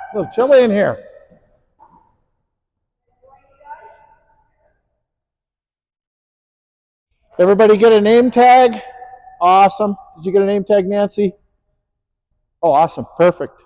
A little chilly in here. Everybody get a name tag? Awesome. Did you get a name tag, Nancy? Oh, awesome. Perfect.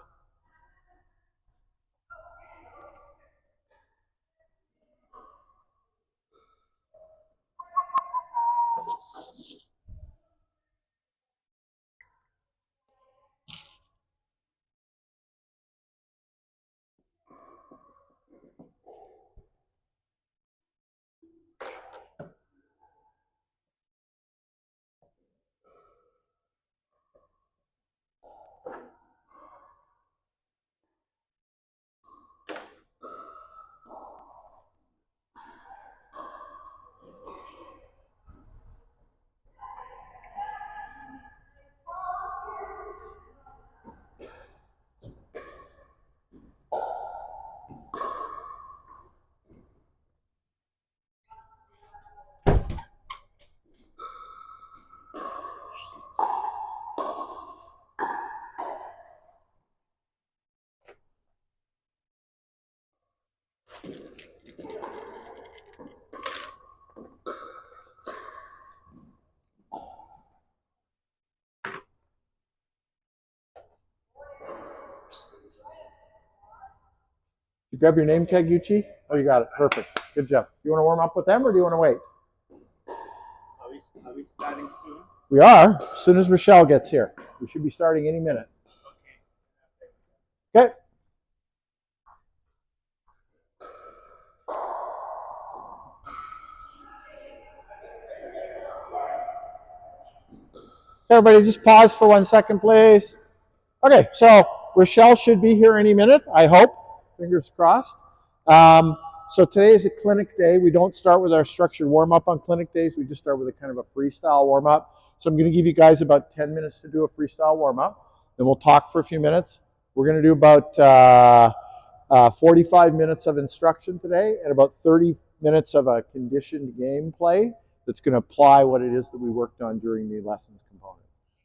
You grab your name tag, Yuchi? Oh, you got it. Perfect. Good job. You want to warm up with them or do you want to wait? Are we starting soon? We are. As soon as Rochelle gets here. We should be starting any minute. Okay. Everybody just pause for 1 second, please. Okay, so Rochelle should be here any minute, I hope. Fingers crossed. So today is a clinic day. We don't start with our structured warm-up on clinic days. We just start with a kind of a freestyle warm-up. So I'm going to give you guys about 10 minutes to do a freestyle warm-up. Then we'll talk for a few minutes. We're going to do about 45 minutes of instruction today and about 30 minutes of a conditioned gameplay that's going to apply what it is that we worked on during the lessons component.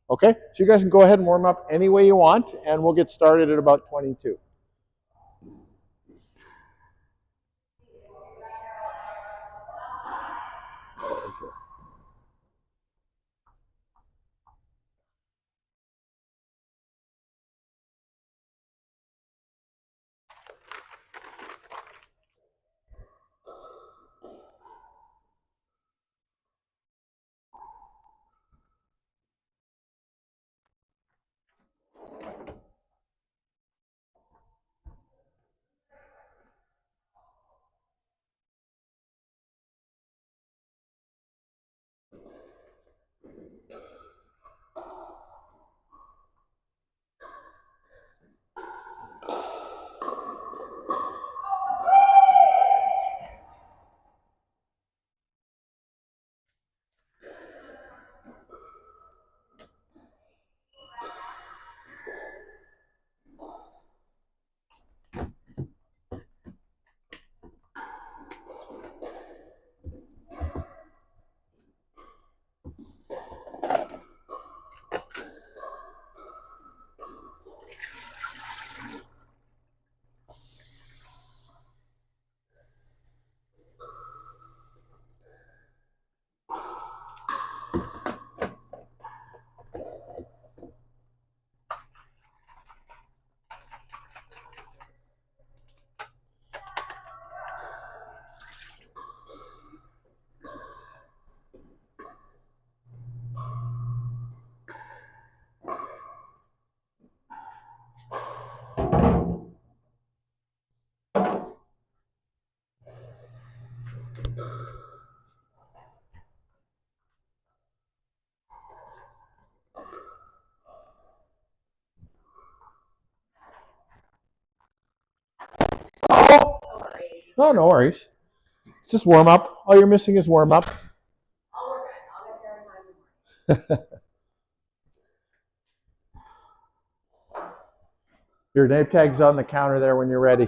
Okay, so you guys can go ahead and warm up any way you want, and we'll get started at about 22. No, no worries. It's just warm up. All you're missing is warm up. Your name tag's on the counter there when you're ready.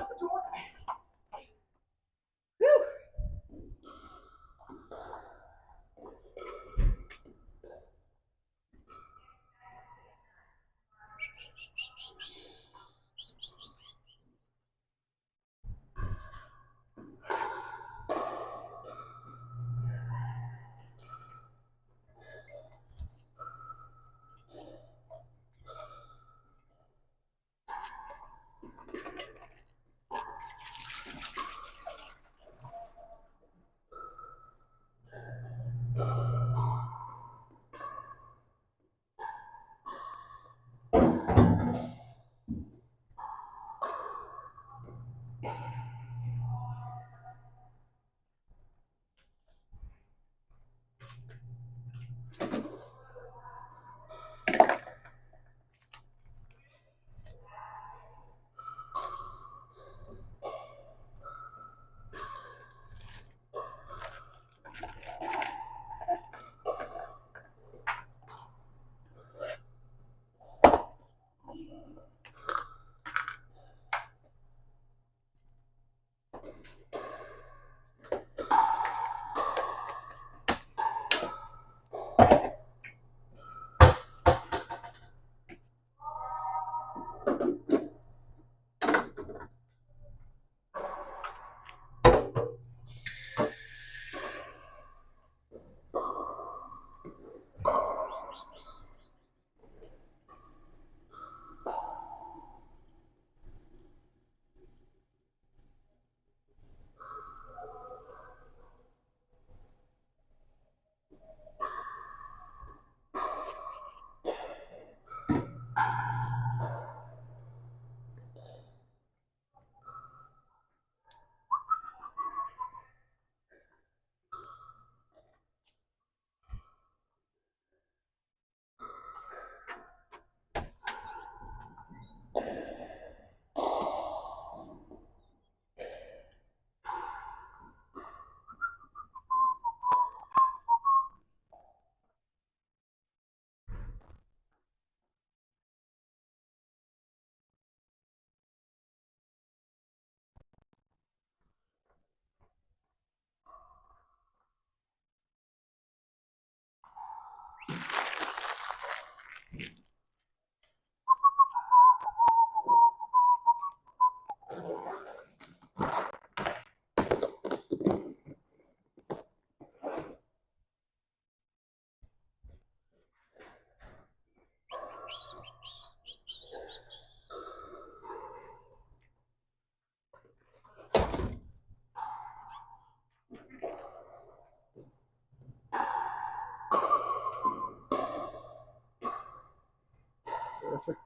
Perfect.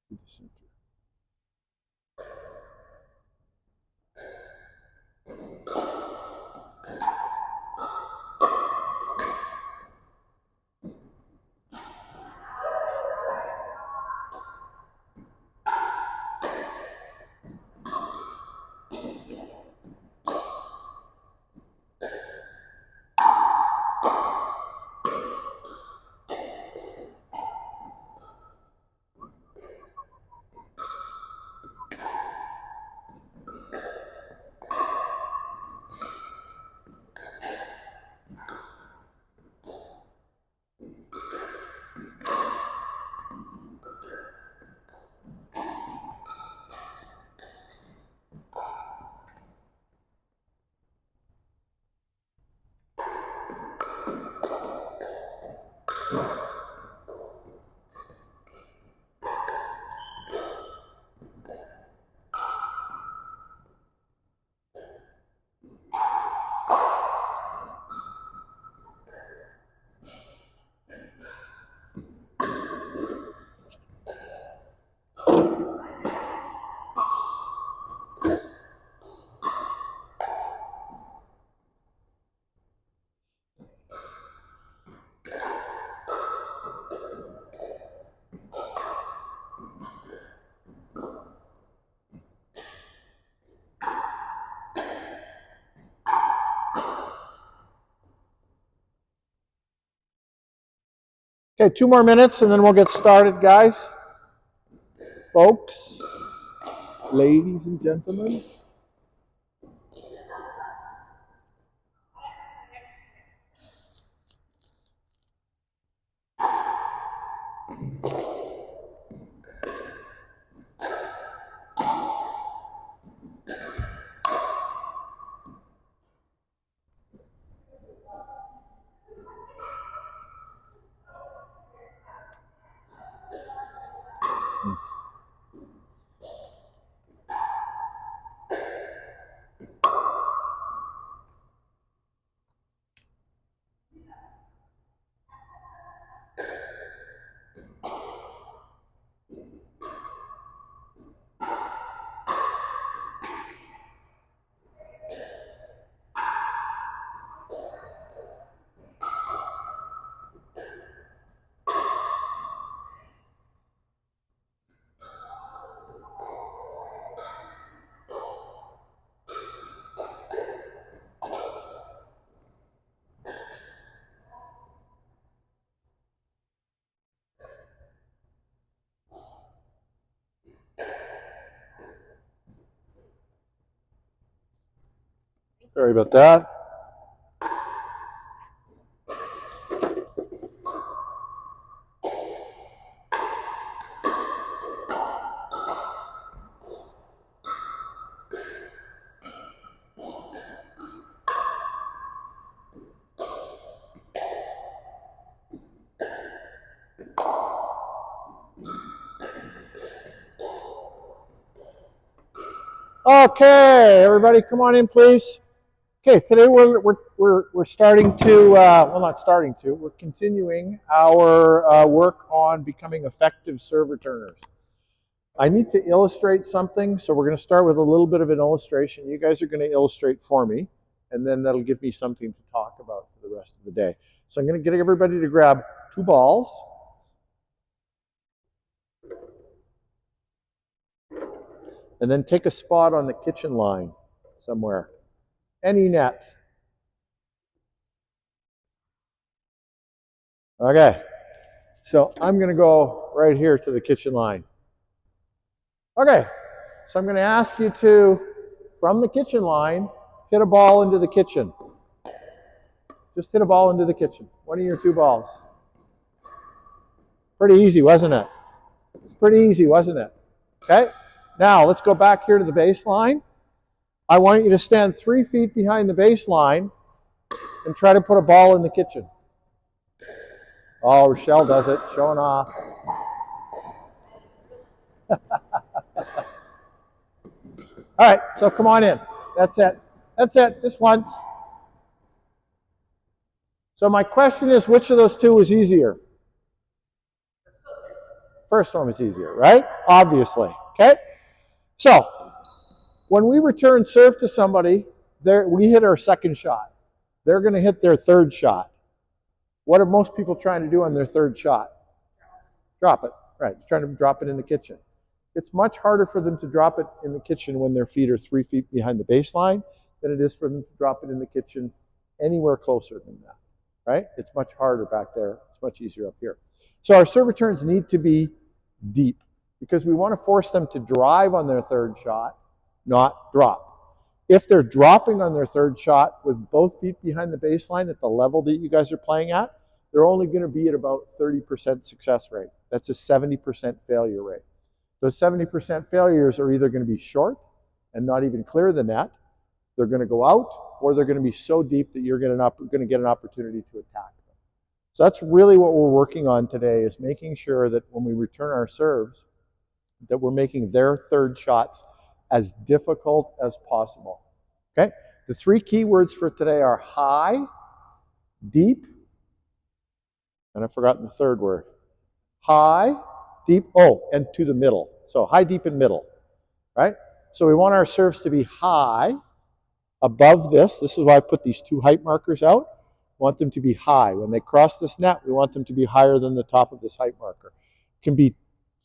To the center. Okay, 2 more minutes and then we'll get started, guys. Folks, ladies and gentlemen. Sorry about that. Okay, everybody, come on in, please. Okay, today we're starting to well, not starting to. We're continuing our work on becoming effective serve returners. I need to illustrate something, so we're going to start with a little bit of an illustration. You guys are going to illustrate for me, and then that'll give me something to talk about for the rest of the day. So I'm going to get everybody to grab 2 balls. And then take a spot on the kitchen line somewhere. Any net. Okay. So I'm going to go right here to the kitchen line. Okay. So I'm going to ask you to, from the kitchen line, hit a ball into the kitchen. Just hit a ball into the kitchen. One of your 2 balls. Pretty easy, wasn't it? It's pretty easy, wasn't it? Okay. Now let's go back here to the baseline. I want you to stand 3 feet behind the baseline and try to put a ball in the kitchen. Oh, Rochelle does it, showing off. All right, so come on in. That's it. That's it, just once. So my question is, which of those 2 was easier? First one was easier, right? Obviously, okay? So, when we return serve to somebody, we hit our second shot. They're going to hit their third shot. What are most people trying to do on their third shot? Drop it, right? Trying to drop it in the kitchen. It's much harder for them to drop it in the kitchen when their feet are 3 feet behind the baseline than it is for them to drop it in the kitchen anywhere closer than that, right? It's much harder back there. It's much easier up here. So our serve returns need to be deep because we want to force them to drive on their third shot, not drop. If they're dropping on their third shot with both feet behind the baseline at the level that you guys are playing at, they're only going to be at about 30% success rate. That's a 70% failure rate. Those 70% failures are either going to be short and not even clear the net, they're going to go out, or they're going to be so deep that you're going to get an opportunity to attack them. So that's really what we're working on today, is making sure that when we return our serves, that we're making their third shots as difficult as possible. Okay? The 3 key words for today are high, deep, and I've forgotten the third word. High, deep, and to the middle. So high, deep, and middle, right? So we want our serves to be high above this. This is why I put these 2 height markers out. We want them to be high. When they cross this net, we want them to be higher than the top of this height marker. It can be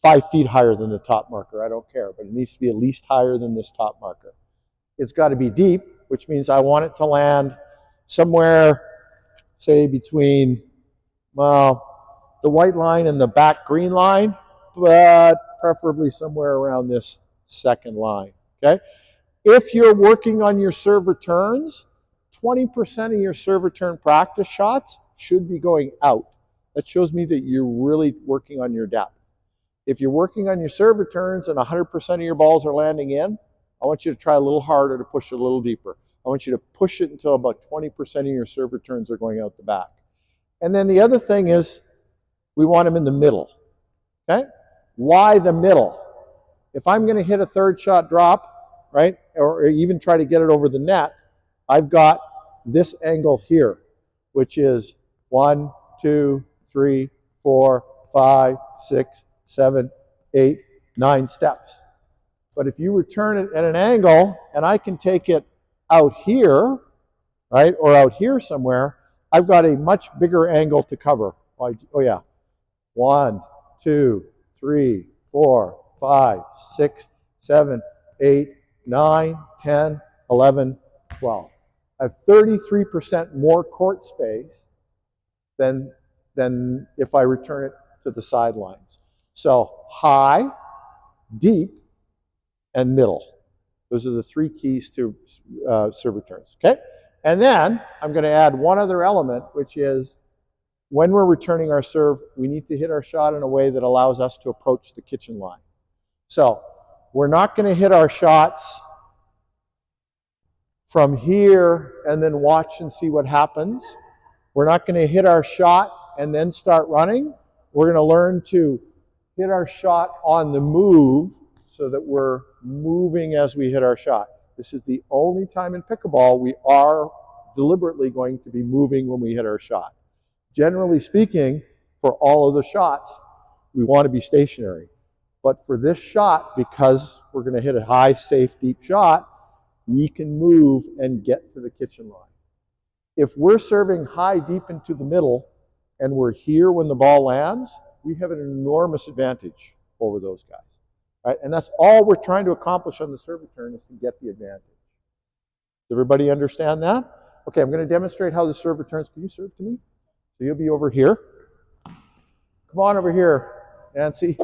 5 feet higher than the top marker, I don't care, but it needs to be at least higher than this top marker. It's got to be deep, which means I want it to land somewhere, say between, well, the white line and the back green line, but preferably somewhere around this second line, okay? If you're working on your serve returns, 20% of your serve return practice shots should be going out. That shows me that you're really working on your depth. If you're working on your serve returns and 100% of your balls are landing in, I want you to try a little harder to push it a little deeper. I want you to push it until about 20% of your serve returns are going out the back. And then the other thing is we want them in the middle, okay? Why the middle? If I'm going to hit a third shot drop, right, or even try to get it over the net, I've got this angle here, which is 1, 2, 3, 4, 5, 6, 7, 8, 9 steps. But if you return it at an angle, and I can take it out here, right, or out here somewhere, I've got a much bigger angle to cover. Oh yeah. 1, 2, 3, 4, 5, 6, 7, 8, 9, 10, 11, 12. I have 33% more court space than if I return it to the sidelines. So high, deep, and middle. Those are the three keys to serve returns, okay? And then I'm going to add one other element, which is when we're returning our serve, we need to hit our shot in a way that allows us to approach the kitchen line. So we're not going to hit our shots from here and then watch and see what happens. We're not going to hit our shot and then start running. We're going to learn to hit our shot on the move so that we're moving as we hit our shot. This is the only time in pickleball we are deliberately going to be moving when we hit our shot. Generally speaking, for all of the shots, we want to be stationary. But for this shot, because we're going to hit a high, safe, deep shot, we can move and get to the kitchen line. If we're serving high, deep into the middle, and we're here when the ball lands, we have an enormous advantage over those guys. Right? And that's all we're trying to accomplish on the serve return, is to get the advantage. Does everybody understand that? Okay, I'm going to demonstrate how the serve returns. Can you serve to me? So you'll be over here. Come on over here, Nancy.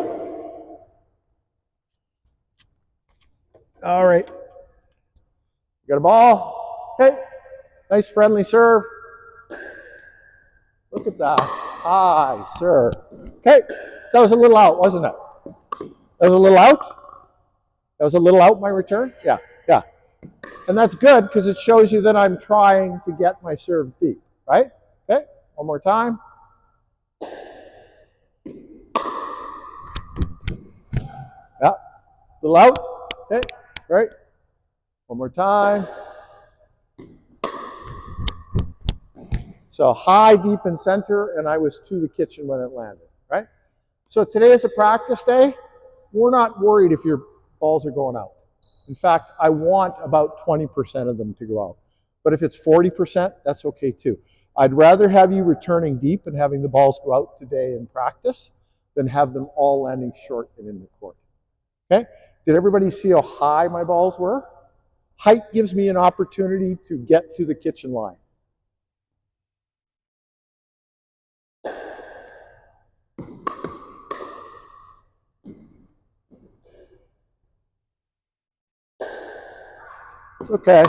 All right. You got a ball? Okay. Nice friendly serve. Look at that. High serve. Okay. That was a little out, wasn't it? That was a little out? That was a little out, my return? Yeah, yeah. And that's good because it shows you that I'm trying to get my serve deep, right? Okay. One more time. Yeah. Little out. Okay. Right. One more time. So high, deep, and center, and I was to the kitchen when it landed, right? So today is a practice day. We're not worried if your balls are going out. In fact, I want about 20% of them to go out. But if it's 40%, that's okay too. I'd rather have you returning deep and having the balls go out today in practice than have them all landing short and in the court. Okay? Did everybody see how high my balls were? Height gives me an opportunity to get to the kitchen line. Okay.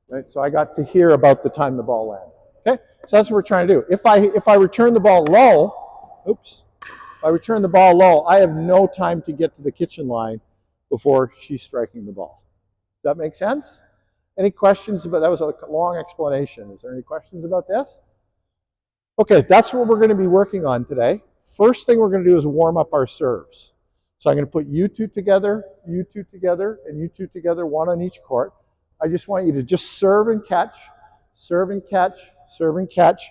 Right, so I got to hear about the time the ball landed. Okay, so that's what we're trying to do. If I return the ball low, oops, if I return the ball low, I have no time to get to the kitchen line before she's striking the ball. Does that make sense? Any questions about that? Was a long explanation. Is there any questions about this? Okay, that's what we're going to be working on today. First thing we're going to do is warm up our serves. So I'm going to put you two together, and you two together, one on each court. I just want you to just serve and catch, serve and catch, serve and catch.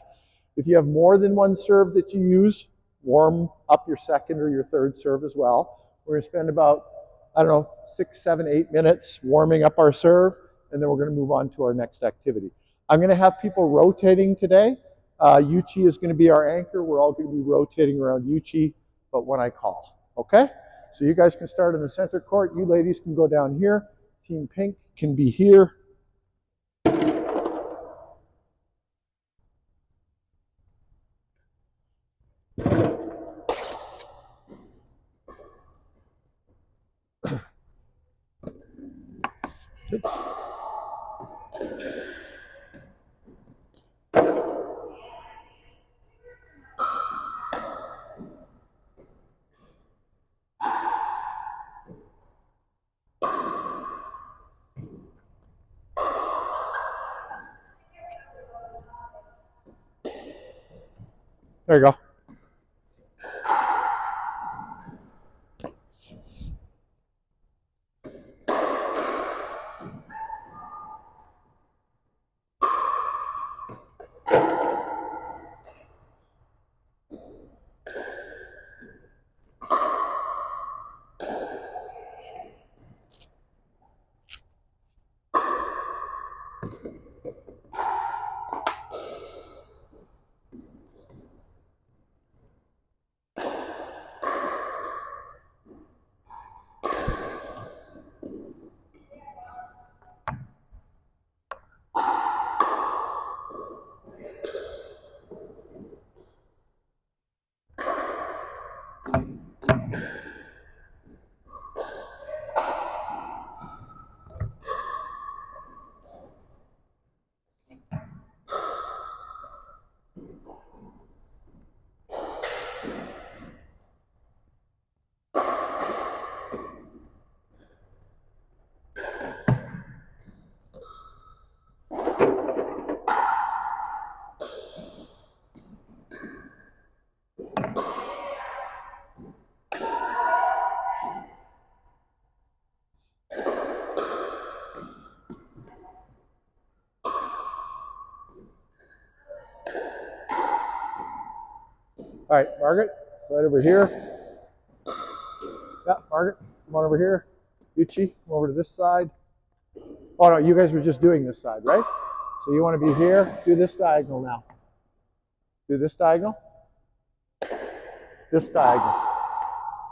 If you have more than one serve that you use, warm up your second or your third serve as well. We're going to spend about, 6, 7, 8 minutes warming up our serve, and then we're going to move on to our next activity. I'm going to have people rotating today. Yuchi is going to be our anchor. We're all going to be rotating around Yuchi, but when I call, okay? So you guys can start in the center court. You ladies can go down here. Team Pink can be here. Oops. There you go. All right, Margaret, slide over here. Yeah, Margaret, come on over here. Yuchi, come over to this side. Oh no, you guys were just doing this side, right? So you want to be here. Do this diagonal now. Do this diagonal. This diagonal.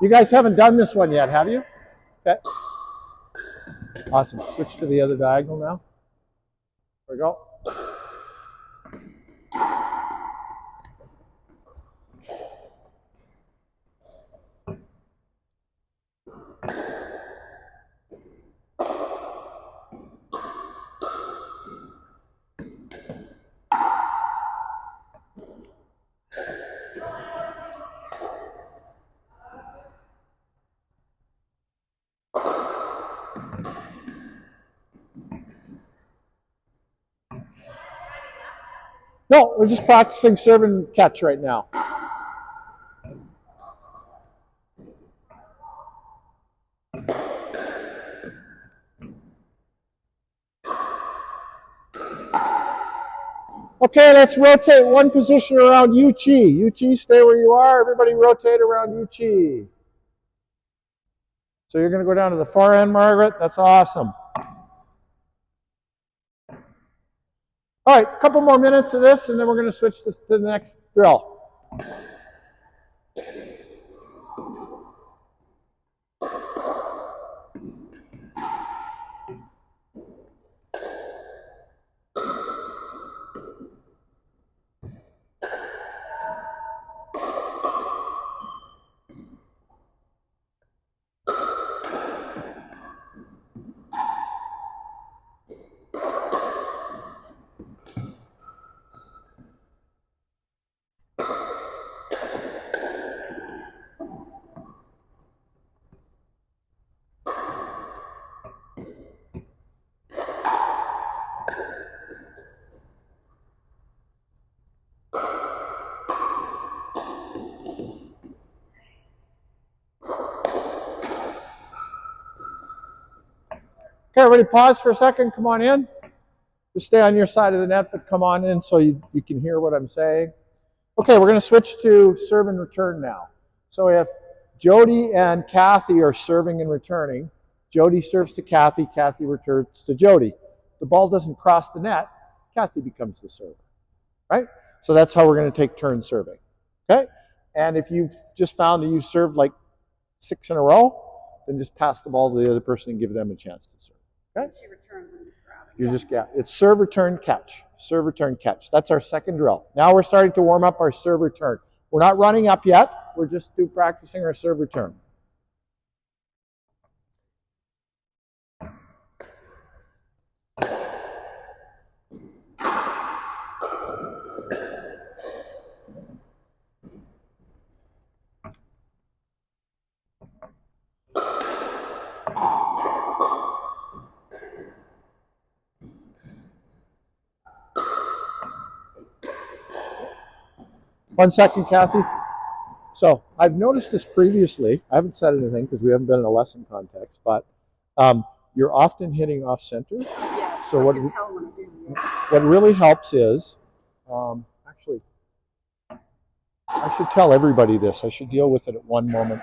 You guys haven't done this one yet, have you? Okay. Awesome. Switch to the other diagonal now. There we go. No, we're just practicing serve and catch right now. Okay, let's rotate one position around Yuchi. Yuchi, stay where you are. Everybody rotate around Yuchi. So you're going to go down to the far end, Margaret. That's awesome. All right, a couple more minutes of this, and then we're going to switch to the next drill. Okay, everybody pause for a second. Come on in. Just stay on your side of the net, but come on in so you can hear what I'm saying. Okay, we're going to switch to serve and return now. So if Jody and Kathy are serving and returning, Jody serves to Kathy, Kathy returns to Jody. The ball doesn't cross the net, Kathy becomes the server, right? So that's how we're going to take turns serving, okay? And if you've just found that you've served like 6 in a row, then just pass the ball to the other person and give them a chance to serve, okay? She returns and just grab it. You just get it's serve, return, catch. Serve, return, catch. That's our second drill. Now we're starting to warm up our serve, return. We're not running up yet. We're just practicing our serve, return. 1 second, Kathy. So I've noticed this previously. I haven't said anything because we haven't been in a lesson context, but you're often hitting off center. Yes, so I what, can tell when I do. Yeah. what really helps is, actually, I should tell everybody this. I should deal with it at one moment.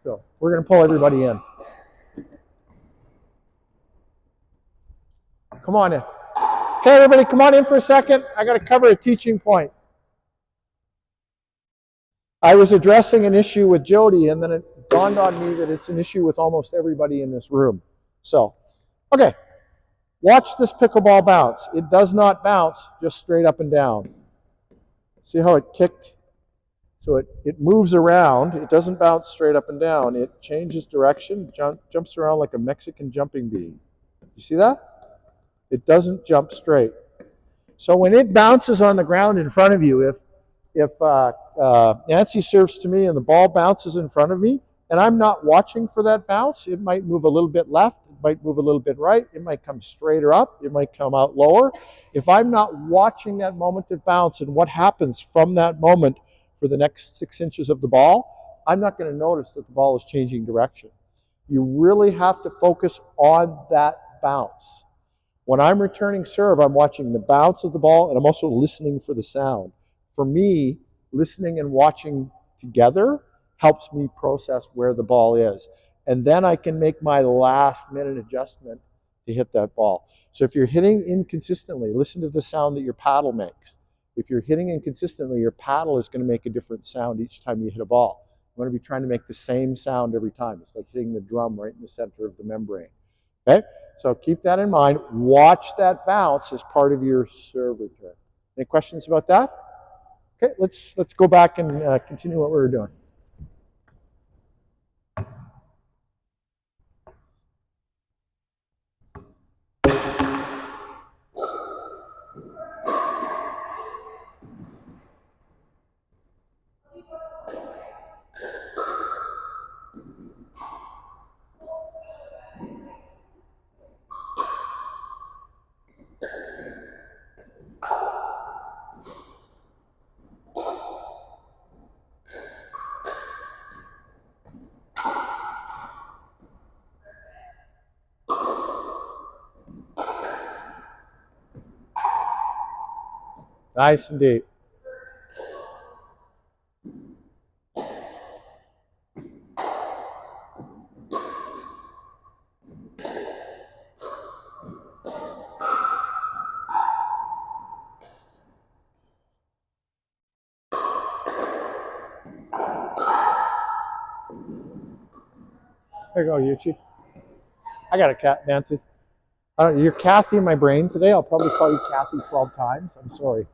So we're going to pull everybody in. Come on in. Okay, everybody, come on in for a second. I got to cover a teaching point. I was addressing an issue with Jody, and then it dawned on me that it's an issue with almost everybody in this room. So, okay, watch this pickleball bounce. It does not bounce just straight up and down. See how it kicked? So it moves around. It doesn't bounce straight up and down. It changes direction, jumps around like a Mexican jumping bee. You see that? It doesn't jump straight. So when it bounces on the ground in front of you, if Nancy serves to me and the ball bounces in front of me, and I'm not watching for that bounce, it might move a little bit left, it might move a little bit right, it might come straighter up, it might come out lower. If I'm not watching that moment of bounce and what happens from that moment for the next 6 inches of the ball, I'm not going to notice that the ball is changing direction. You really have to focus on that bounce. When I'm returning serve, I'm watching the bounce of the ball, and I'm also listening for the sound. For me, listening and watching together helps me process where the ball is. And then I can make my last minute adjustment to hit that ball. So if you're hitting inconsistently, listen to the sound that your paddle makes. If you're hitting inconsistently, your paddle is going to make a different sound each time you hit a ball. You want to be trying to make the same sound every time. It's like hitting the drum right in the center of the membrane. Okay? So keep that in mind. Watch that bounce as part of your serve return. Any questions about that? Okay, let's go back and continue what we were doing. Nice and deep. There you go, Yuchi. I got a cat, Nancy. You're Kathy in my brain today. I'll probably call you Kathy 12 times. I'm sorry.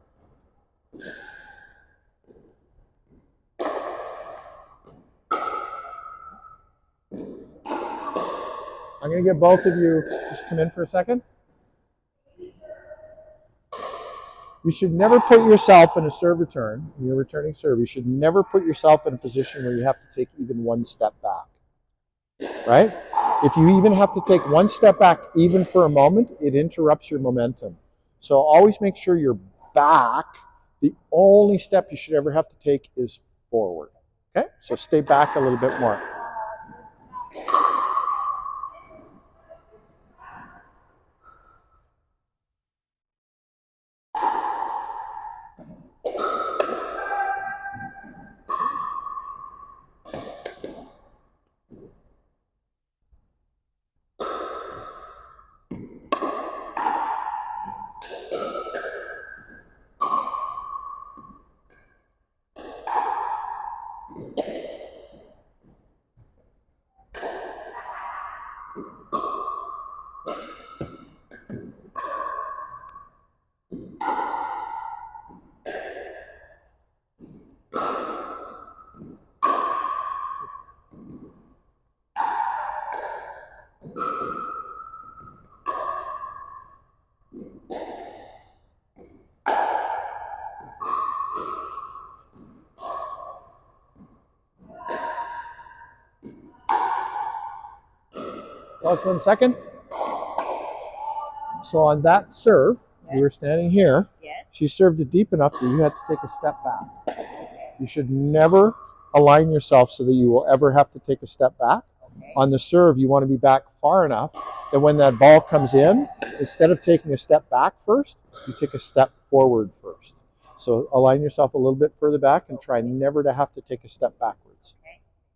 I'm going to get both of you just come in for a second. You should never put yourself in a serve return. When you're returning serve, you should never put yourself in a position where you have to take even one step back. Right? If you even have to take one step back, even for a moment, it interrupts your momentum. So always make sure you're back. The only step you should ever have to take is forward. Okay? So stay back a little bit more. Pause 1 second. So on that serve, you were standing here. Yes. She served it deep enough that you had to take a step back. You should never align yourself so that you will ever have to take a step back. Okay. On the serve, you want to be back far enough that when that ball comes in, instead of taking a step back first, you take a step forward first. So align yourself a little bit further back and try never to have to take a step backwards.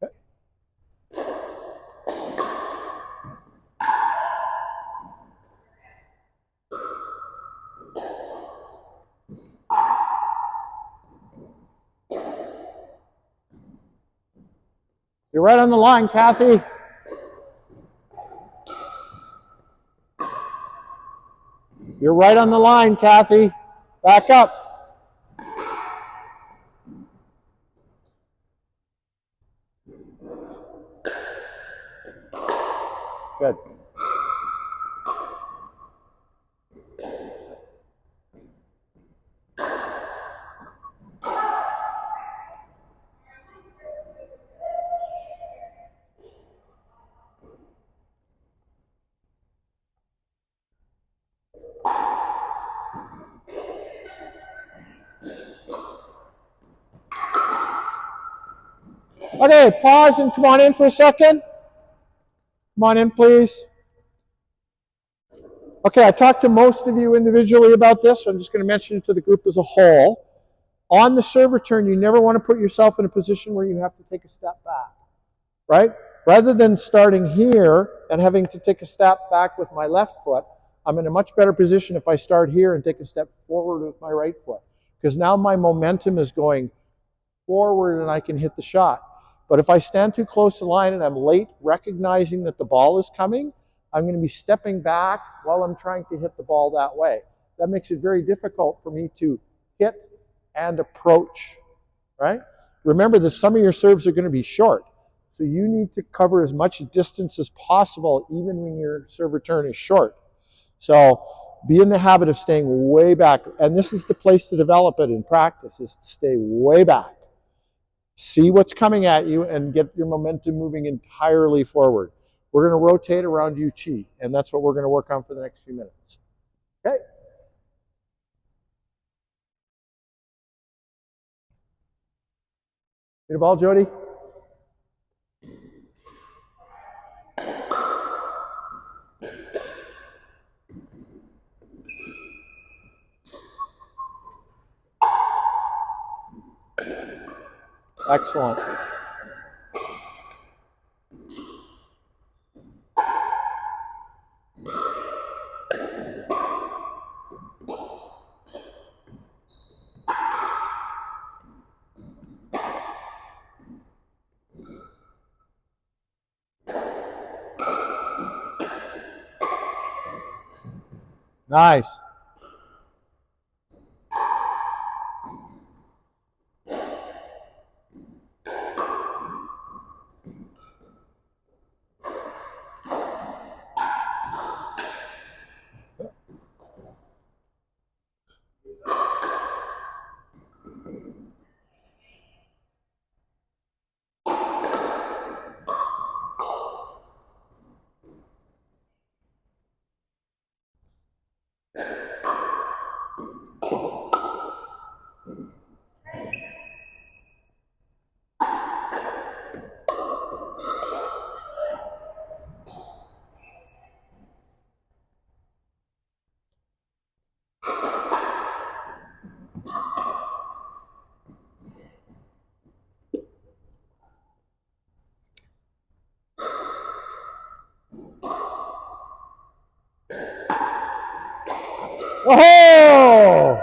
Okay. You're right on the line, Kathy. You're right on the line, Kathy. Back up. Good. Okay, pause and come on in for a second. Come on in, please. Okay, I talked to most of you individually about this, so I'm just going to mention it to the group as a whole. On the serve return, you never want to put yourself in a position where you have to take a step back, right? Rather than starting here and having to take a step back with my left foot, I'm in a much better position if I start here and take a step forward with my right foot. Because now my momentum is going forward and I can hit the shot. But if I stand too close to the line and I'm late recognizing that the ball is coming, I'm going to be stepping back while I'm trying to hit the ball that way. That makes it very difficult for me to hit and approach, right? Remember that some of your serves are going to be short. So you need to cover as much distance as possible even when your serve return is short. So be in the habit of staying way back. And this is the place to develop it in practice, is to stay way back. See what's coming at you and get your momentum moving entirely forward. We're going to rotate around Yu Chi, and that's what we're going to work on for the next few minutes. Okay? Get a ball, Jody? Excellent. Nice. Oh!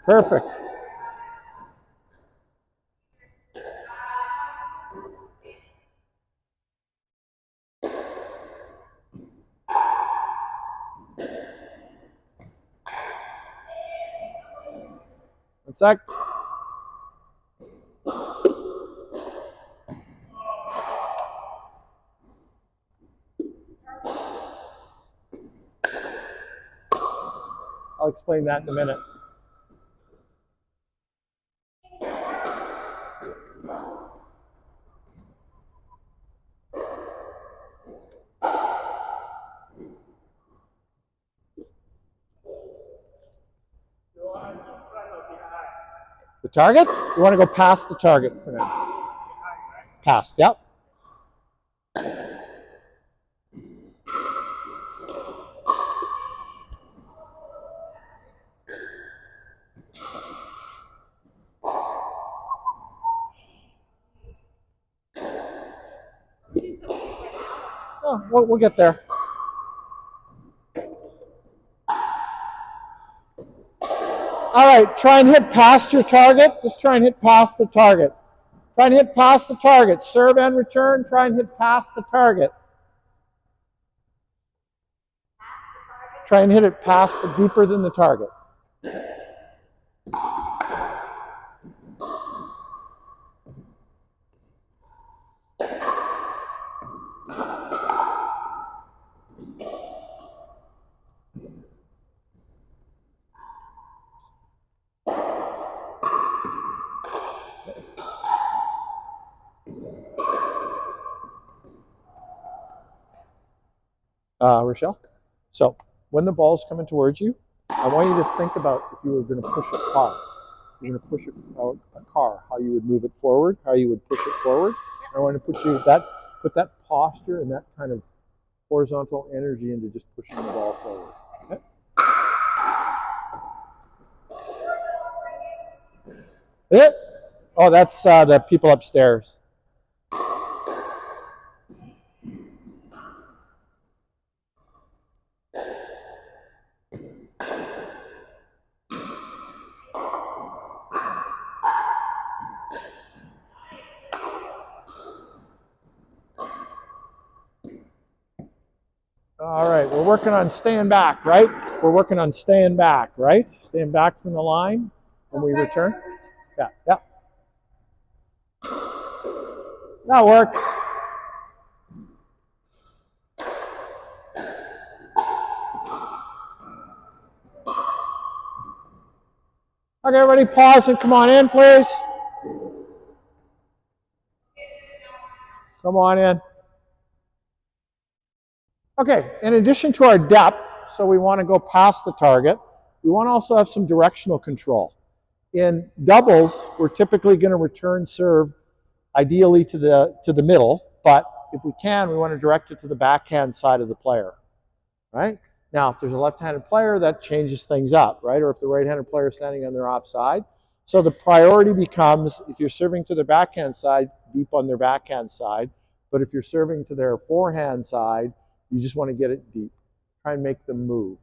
Perfect. One sec. I'll explain that in a minute. target? You want to go past the target for now. Past, yep. Oh, we'll get there. All right, try and hit past your target. Just try and hit past the target. Try and hit past the target. Serve and return, try and hit past the target. Try and hit it past the deeper than the target. Rochelle? So, when the ball's coming towards you, I want you to think about if you were going to push a car. You're going to push a car, how you would move it forward, how you would push it forward. I want to put that posture and that kind of horizontal energy into just pushing the ball forward. Okay? It? Oh, that's the people upstairs. All right, we're working on staying back, right? We're working on staying back, right? Staying back from the line when we return. Yeah, yeah. That works. Okay, everybody pause and come on in, please. Come on in. Okay, in addition to our depth, so we want to go past the target, we want to also have some directional control. In doubles, we're typically going to return serve ideally to the middle, but if we can, we want to direct it to the backhand side of the player, right? Now, if there's a left-handed player, that changes things up, right? Or if the right-handed player is standing on their offside. So the priority becomes, if you're serving to their backhand side, deep on their backhand side. But if you're serving to their forehand side, you just want to get it deep. Try and make them move,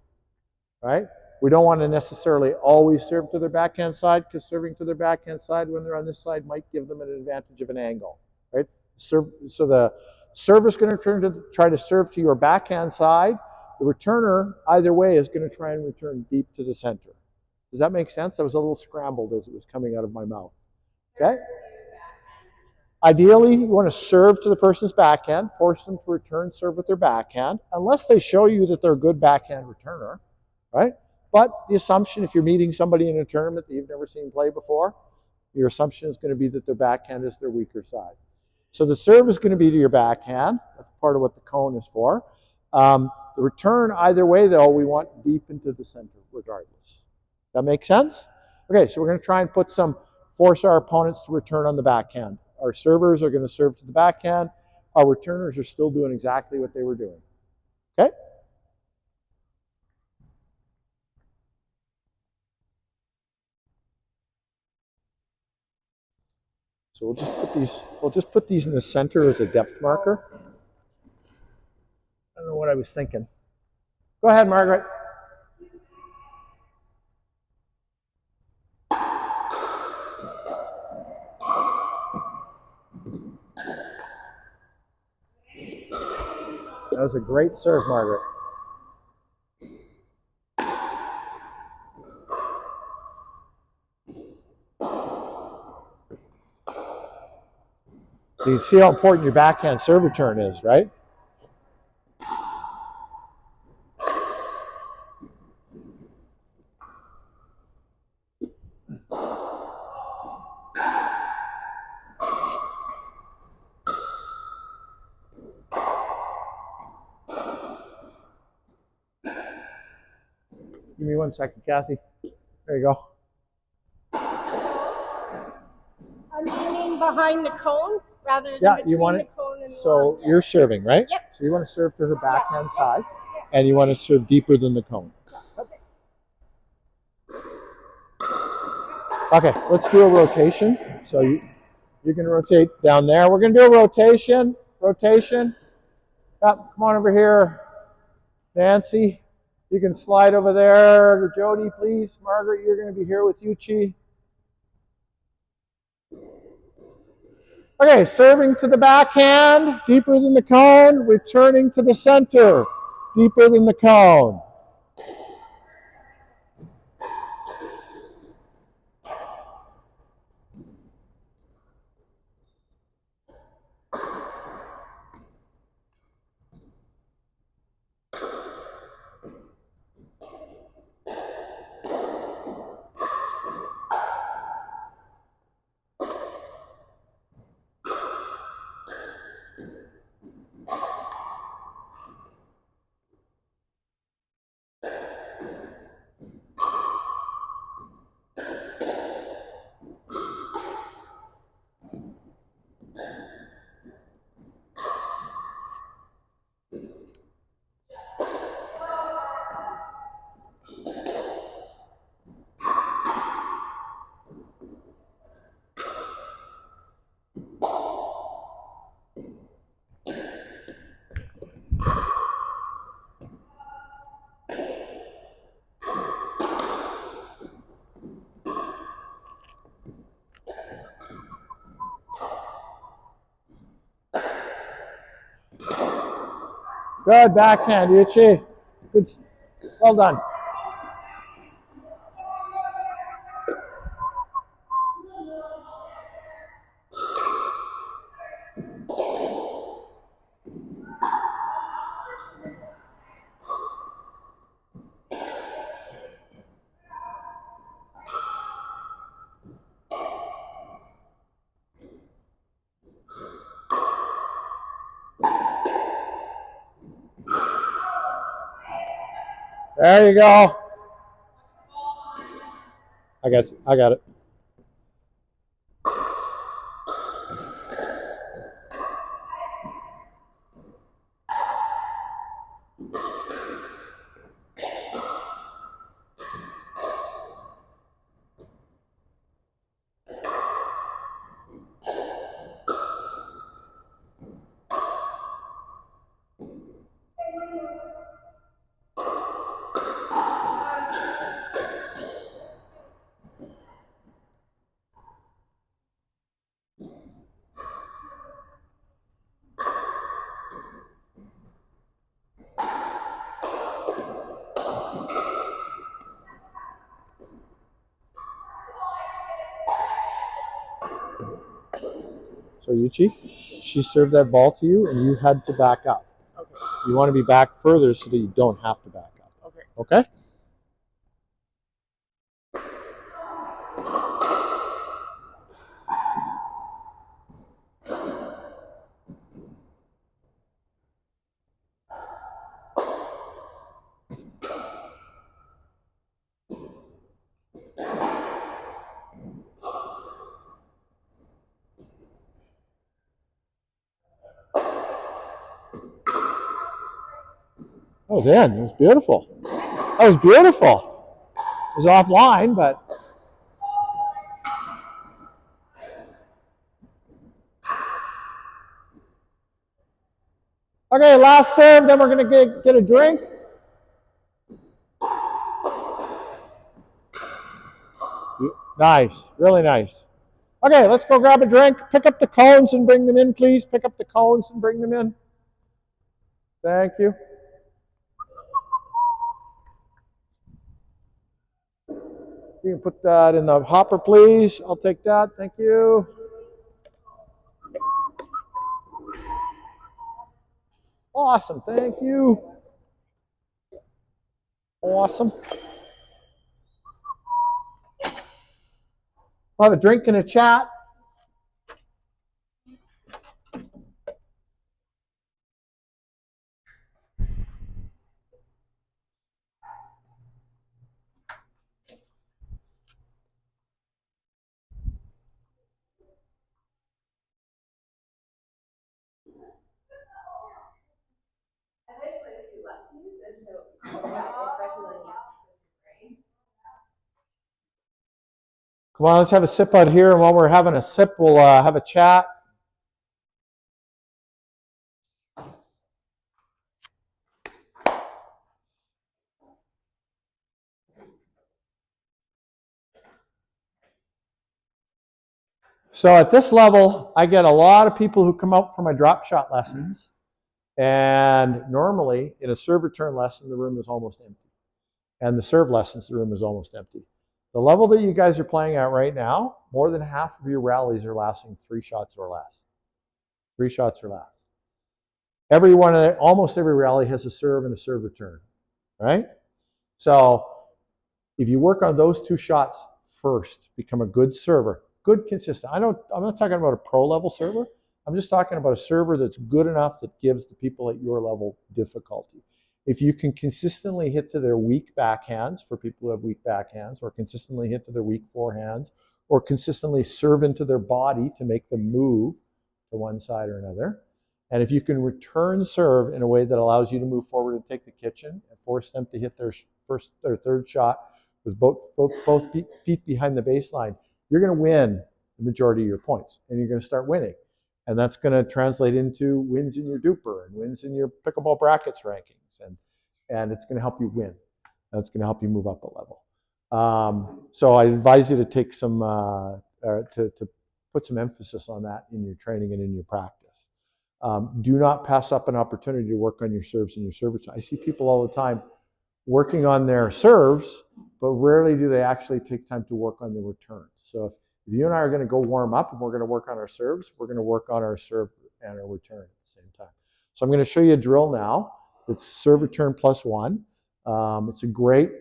right? We don't want to necessarily always serve to their backhand side, because serving to their backhand side when they're on this side might give them an advantage of an angle, right? So the server is going to try to serve to your backhand side. The returner, either way, is going to try and return deep to the center. Does that make sense? I was a little scrambled as it was coming out of my mouth. Okay? Ideally, you want to serve to the person's backhand, force them to return serve with their backhand, unless they show you that they're a good backhand returner, right? But the assumption, if you're meeting somebody in a tournament that you've never seen play before, your assumption is going to be that their backhand is their weaker side. So the serve is going to be to your backhand. That's part of what the cone is for. The return, either way, though, we want deep into the center, regardless. That make sense? Okay, so we're going to try and force our opponents to return on the backhand. Our servers are going to serve to the backhand. Our returners are still doing exactly what they were doing. Okay? So we'll just put these in the center as a depth marker. I don't know what I was thinking. Go ahead, Margaret. That was a great serve, Margaret. So you see how important your backhand serve return is, right? Give me 1 second, Kathy. There you go. serving behind the cone rather than Yeah, between you want the it. cone and the So log. you're serving, right? Yep. So you want to serve to her backhand Yep. side, and you want to serve deeper than the cone. Okay, let's do a rotation. So you can rotate down there. We're going to do a rotation. Rotation. Yep, come on over here. Nancy, you can slide over there. Jody, please. Margaret, you're going to be here with Yuchi. Okay, serving to the backhand, deeper than the cone, returning to the center, deeper than the cone. Good backhand, Yuchi. Good. Well done. There you go. I got it. So Yuchi, she served that ball to you, and you had to back up. Okay. You want to be back further so that you don't have to back up. Okay. Okay? That was in. It was beautiful. That was beautiful. It was offline, but. Okay, last serve, then we're going to get a drink. Nice, really nice. Okay, let's go grab a drink. Pick up the cones and bring them in, please. Pick up the cones and bring them in. Thank you. You can put that in the hopper, please. I'll take that. Thank you. Awesome. Thank you. Awesome. I'll have a drink and a chat. Come on, let's have a sip out here, and while we're having a sip, we'll have a chat. So at this level, I get a lot of people who come out for my drop shot lessons, and normally in a serve return lesson, the room is almost empty. And the serve lessons, the room is almost empty. The level that you guys are playing at right now, more than half of your rallies are lasting 3 shots or less. 3 shots or less. Almost every rally has a serve and a serve return, right? So if you work on those 2 shots first, become a good server, good consistent. I'm not talking about a pro level server. I'm just talking about a server that's good enough that gives the people at your level difficulty. If you can consistently hit to their weak backhands, for people who have weak backhands, or consistently hit to their weak forehands, or consistently serve into their body to make them move to one side or another, and if you can return serve in a way that allows you to move forward and take the kitchen and force them to hit their first or third shot with both feet behind the baseline, you're going to win the majority of your points, and you're going to start winning. And that's going to translate into wins in your duper and wins in your pickleball brackets rankings. And it's going to help you win. That's going to help you move up a level. So I advise you to take some, to put some emphasis on that in your training and in your practice. Do not pass up an opportunity to work on your serves and your serve. I see people all the time working on their serves, but rarely do they actually take time to work on the returns. So if you and I are going to go warm up and we're going to work on our serves, we're going to work on our serve and our return at the same time. So I'm going to show you a drill now. It's serve return +1. It's a great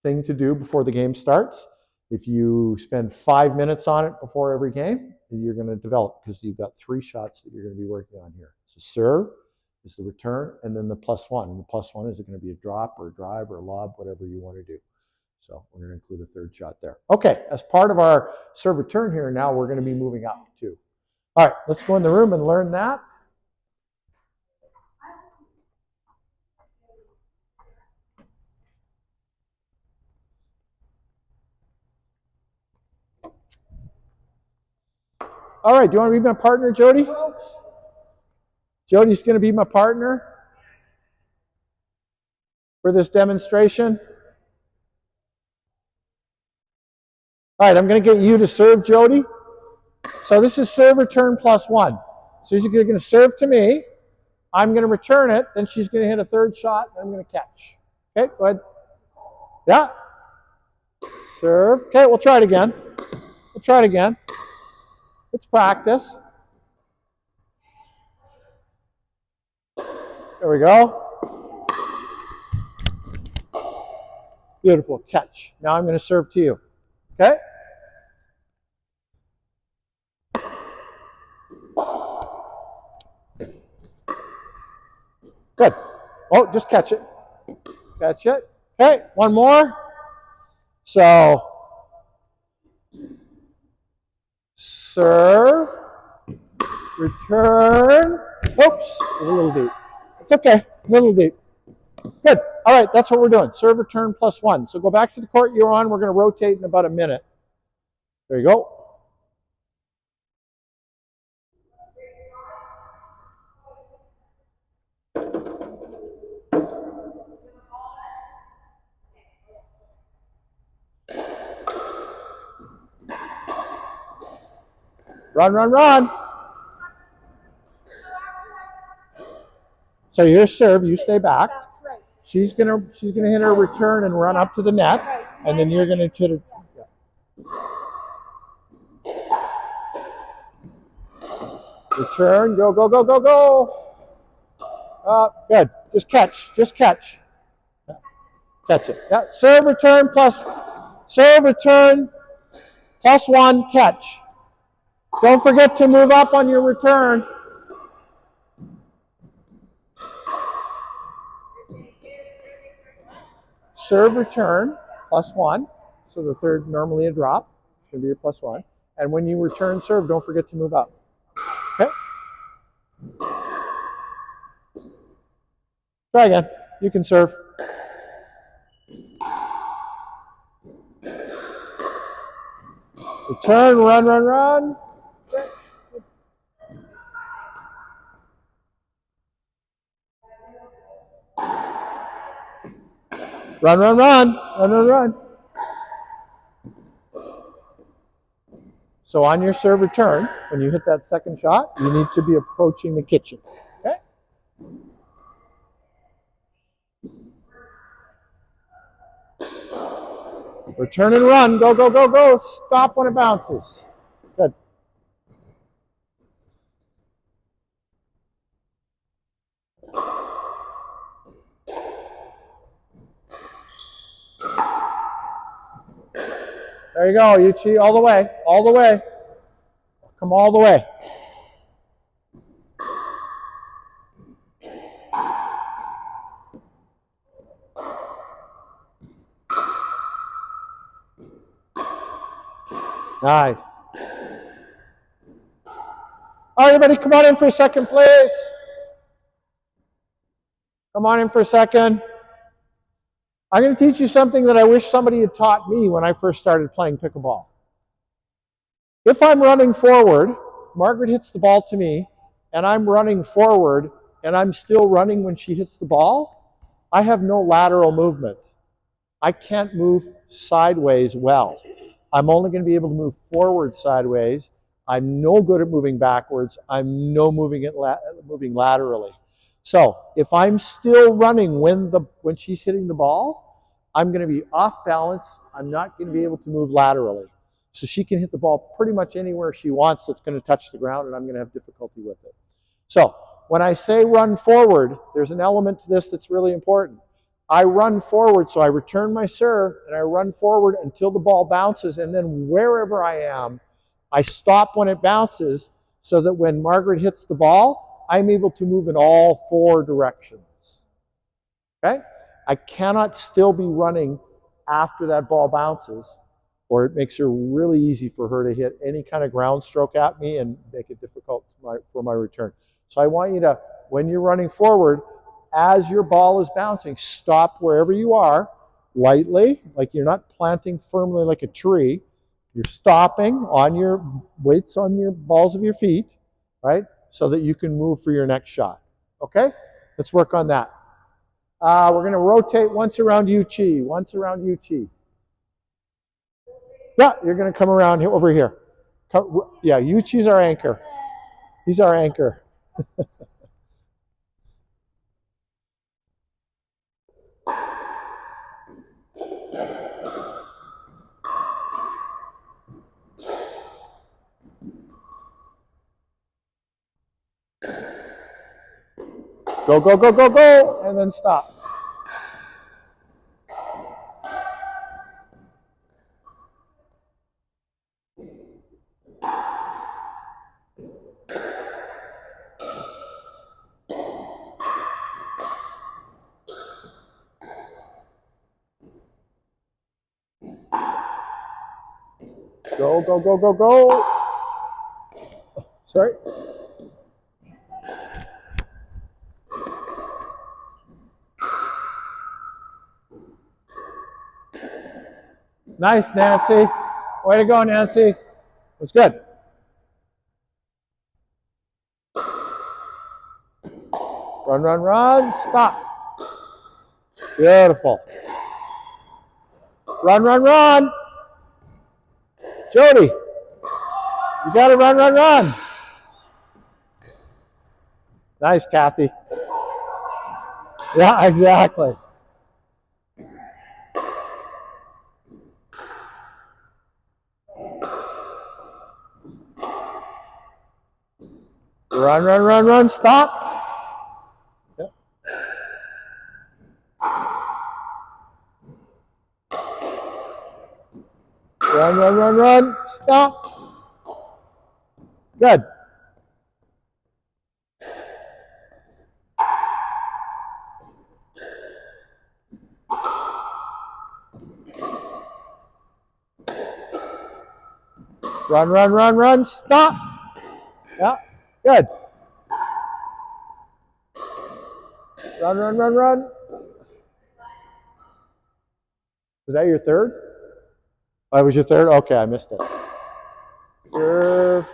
thing to do before the game starts. If you spend 5 minutes on it before every game, you're going to develop, because you've got 3 shots that you're going to be working on here. It's a serve, it's the return, and then the +1. And the +1 is going to be a drop or a drive or a lob, whatever you want to do. So we're going to include a 3rd shot there. Okay, as part of our serve return here, now we're going to be moving up too. All right, let's go in the room and learn that. All right, do you want to be my partner, Jody? Jody's going to be my partner for this demonstration. All right, I'm going to get you to serve, Jody. So this is serve return +1. So you're going to serve to me. I'm going to return it. Then she's going to hit a 3rd shot, and I'm going to catch. Okay, go ahead. Yeah. Serve. Okay, we'll try it again. We'll try it again. It's practice. There we go. Beautiful. Catch. Now I'm going to serve to you. Okay? Good. Oh, just catch it. Catch it. Okay, one more. So, serve, return. Oops, a little deep. It's okay, a little deep. Good. All right, that's what we're doing. Serve, return +1. So go back to the court you're on. We're going to rotate in about a minute. There you go. Run, run, run. So your serve, you stay back. She's gonna hit her return and run up to the net, and then you're gonna hit her. Return, go, go, go, go, go. Good. Just catch. Just catch. Catch it. Yeah. Serve return +1, catch. Don't forget to move up on your return. Serve return +1. So the 3rd, normally a drop. It's going to be your +1. And when you return serve, don't forget to move up. Okay? Try again. You can serve. Return, run, run, run. Run, run, run, run, run, run. So on your serve return, when you hit that second shot, you need to be approaching the kitchen. Okay? Return and run. Go, go, go, go. Stop when it bounces. Good. There you go, Yuchi. All the way. All the way. Come all the way. Nice. All right, everybody, come on in for a second, please. Come on in for a second. I'm going to teach you something that I wish somebody had taught me when I first started playing pickleball. If I'm running forward, Margaret hits the ball to me, and I'm running forward, and I'm still running when she hits the ball, I have no lateral movement. I can't move sideways well. I'm only going to be able to move forward sideways. I'm no good at moving backwards. I'm no moving laterally. So if I'm still running when she's hitting the ball, I'm going to be off balance. I'm not going to be able to move laterally. So she can hit the ball pretty much anywhere she wants that's going to touch the ground, and I'm going to have difficulty with it. So when I say run forward, there's an element to this that's really important. I run forward, so I return my serve, and I run forward until the ball bounces, and then wherever I am, I stop when it bounces so that when Margaret hits the ball, I'm able to move in all four directions. Okay? I cannot still be running after that ball bounces, or it makes it really easy for her to hit any kind of ground stroke at me and make it difficult for my return. So I want you to, when you're running forward, as your ball is bouncing, stop wherever you are, lightly, like you're not planting firmly like a tree. You're stopping on your weights on your balls of your feet, right? So that you can move for your next shot. Okay? Let's work on that. We're going to rotate once around Yuchi. Once around Yuchi. Yeah, you're going to come around here, over here. Yeah, Yuchi's our anchor. He's our anchor. Go, go, go, go, go, and then stop. Go, go, go, go, go. Sorry. Nice, Nancy. Way to go, Nancy. That's good. Run, run, run. Stop. Beautiful. Run, run, run. Jody, you got to run, run, run. Nice, Kathy. Yeah, exactly. Run, run, run, run. Stop. Yep. Run, run, run, run. Stop. Good. Run, run, run, run. Stop. Yeah. Good. Run, run, run, run. Was that your third? Oh, it was your third? Okay, I missed it. Serve.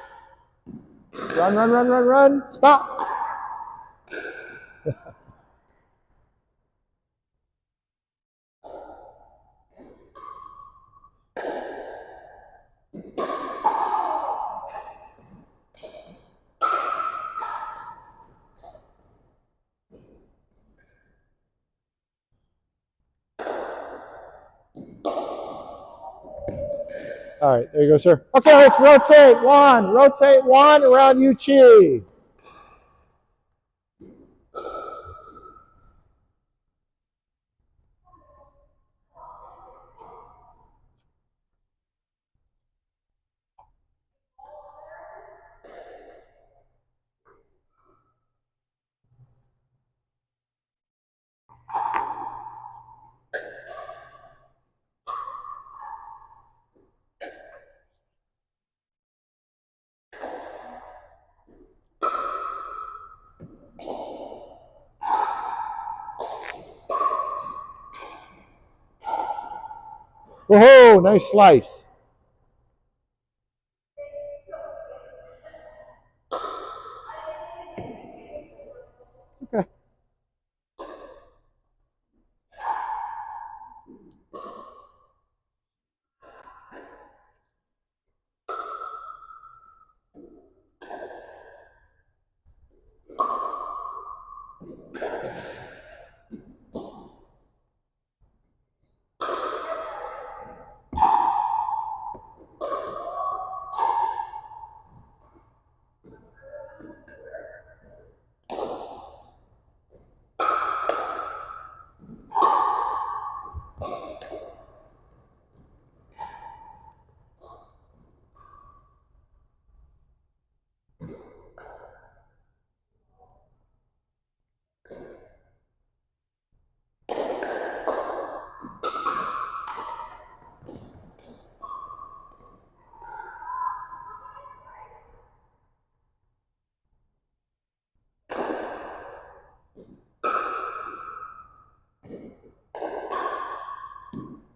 Run, run, run, run, run. Stop. All right, there you go, sir. Okay, let's rotate one. Rotate one around Yuchi. Whoa, nice slice. Okay.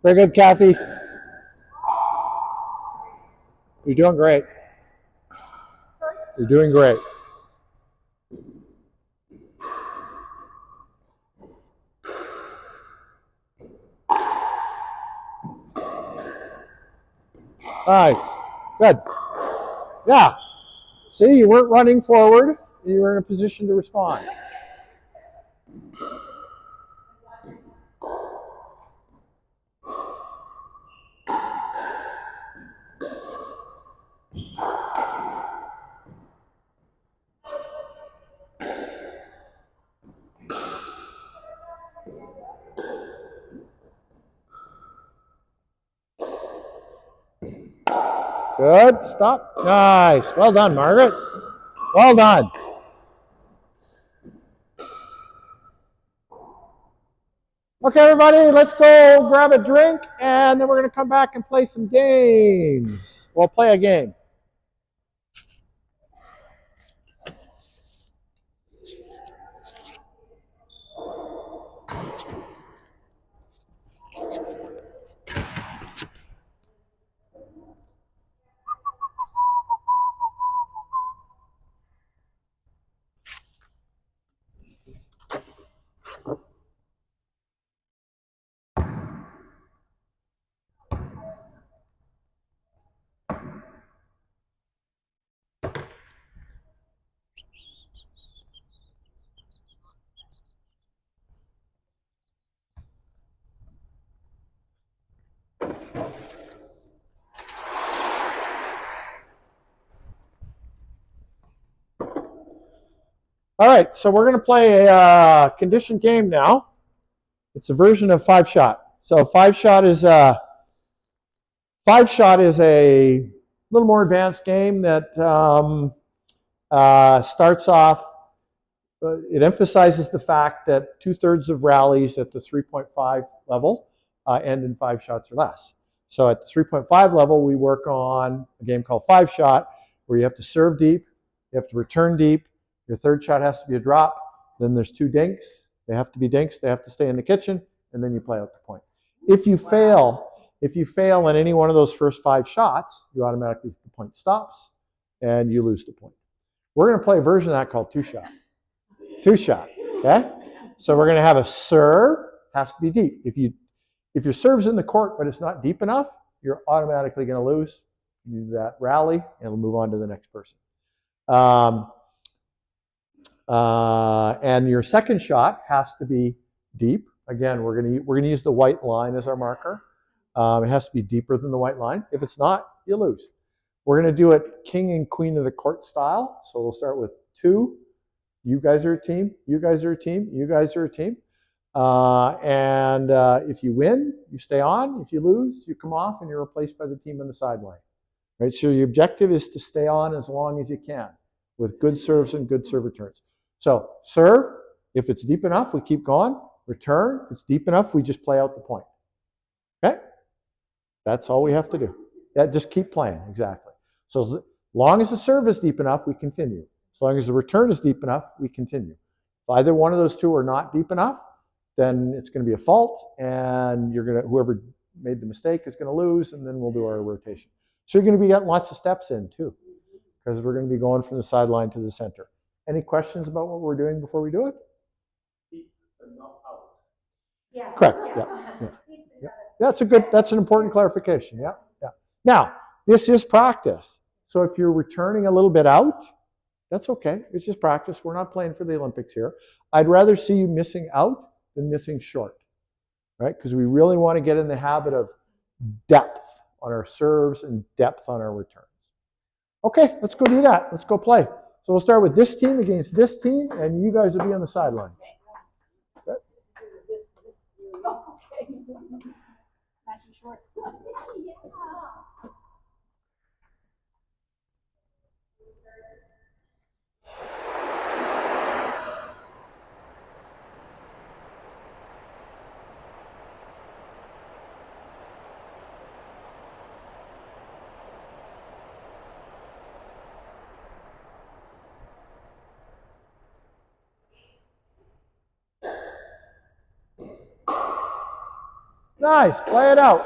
Very good, Kathy. You're doing great. You're doing great. Nice. Good. Yeah. See, you weren't running forward. You were in a position to respond. Good. Stop. Nice. Well done, Margaret. Well done. Okay, everybody, let's go grab a drink, and then we're going to come back and play some games. We'll play a game. All right, so we're going to play a conditioned game now. It's a version of Five Shot. So Five Shot is a little more advanced game that starts off. It emphasizes the fact that 2/3 of rallies at the 3.5 level end in 5 shots or less. So at the 3.5 level, we work on a game called Five Shot, where you have to serve deep, you have to return deep. Your third shot has to be a drop. Then there's 2 dinks. They have to be dinks. They have to stay in the kitchen, and then you play out the point. If you fail if you fail in any one of those first 5 shots, you automatically, the point stops and you lose the point. We're going to play a version of that called 2-shot. 2-shot, okay? So we're going to have a serve, has to be deep. If your serve's in the court but it's not deep enough, you're automatically going to lose. You do that rally, and we'll move on to the next person. And your second shot has to be deep. Again, we're going to use the white line as our marker. It has to be deeper than the white line. If it's not, you lose. We're going to do it king and queen of the court style. So we'll start with 2. You guys are a team. You guys are a team. You guys are a team. If you win, you stay on. If you lose, you come off and you're replaced by the team on the sideline. Right? So your objective is to stay on as long as you can with good serves and good serve returns. So serve, if it's deep enough, we keep going. Return, if it's deep enough, we just play out the point. Okay? That's all we have to do. Yeah, just keep playing, exactly. So as long as the serve is deep enough, we continue. As long as the return is deep enough, we continue. If either one of those two are not deep enough, then it's going to be a fault, and whoever made the mistake is going to lose, and then we'll do our rotation. So you're going to be getting lots of steps in too, because we're going to be going from the sideline to the center. Any questions about what we're doing before we do it? Yeah. Correct. Yeah. That's an important clarification. Yeah. Now, this is practice. So if you're returning a little bit out, that's okay. It's just practice. We're not playing for the Olympics here. I'd rather see you missing out than missing short, right? Because we really want to get in the habit of depth on our serves and depth on our returns. Okay, let's go do that. Let's go play. So we'll start with this team against this team, and you guys will be on the sidelines. Okay. Matching shorts. Nice, play it out.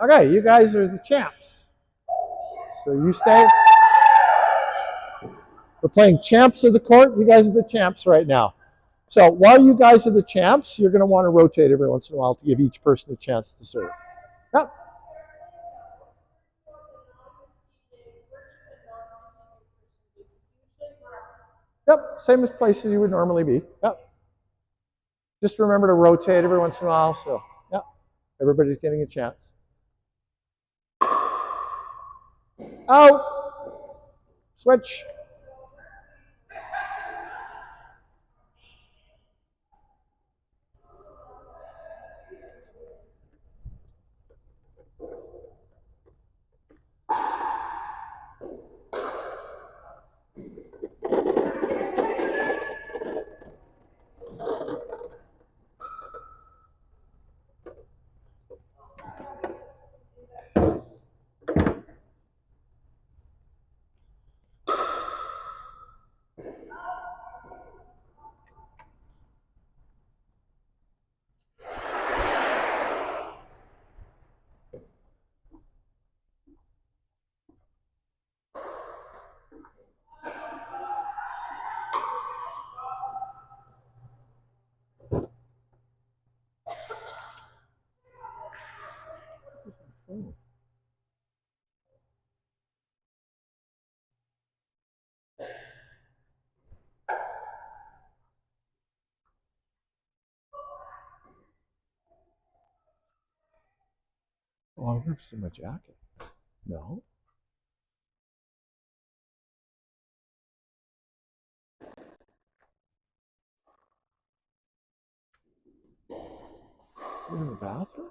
Okay, you guys are the champs. So you stay. We're playing champs of the court. You guys are the champs right now. So while you guys are the champs, you're going to want to rotate every once in a while to give each person a chance to serve. Yep. Yep, same as places you would normally be. Yep. Just remember to rotate every once in a while. So, yep, everybody's getting a chance. Out. Switch. Oh, I've never seen my jacket. No. You're in the bathroom?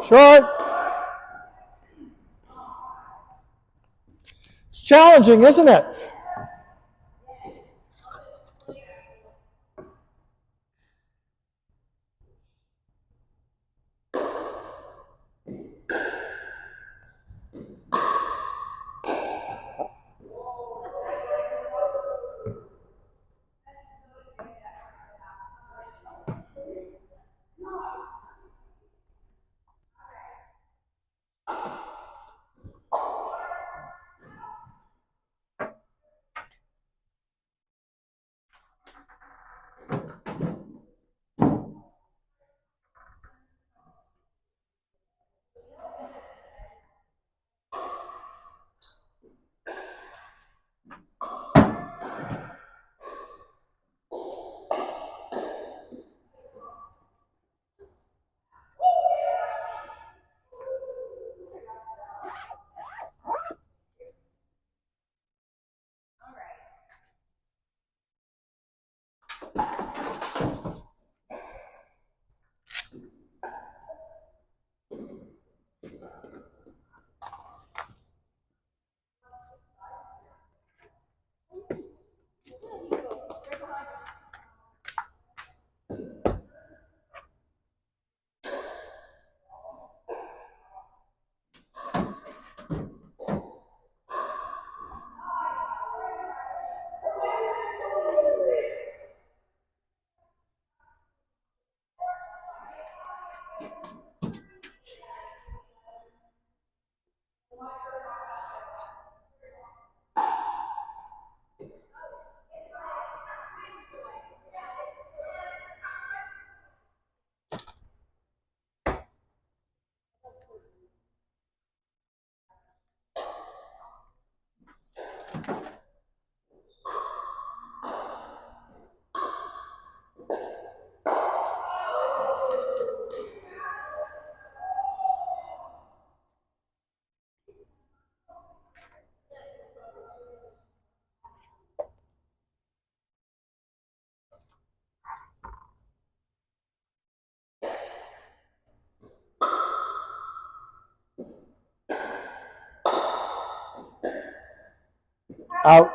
Short. It's challenging, isn't it? Out.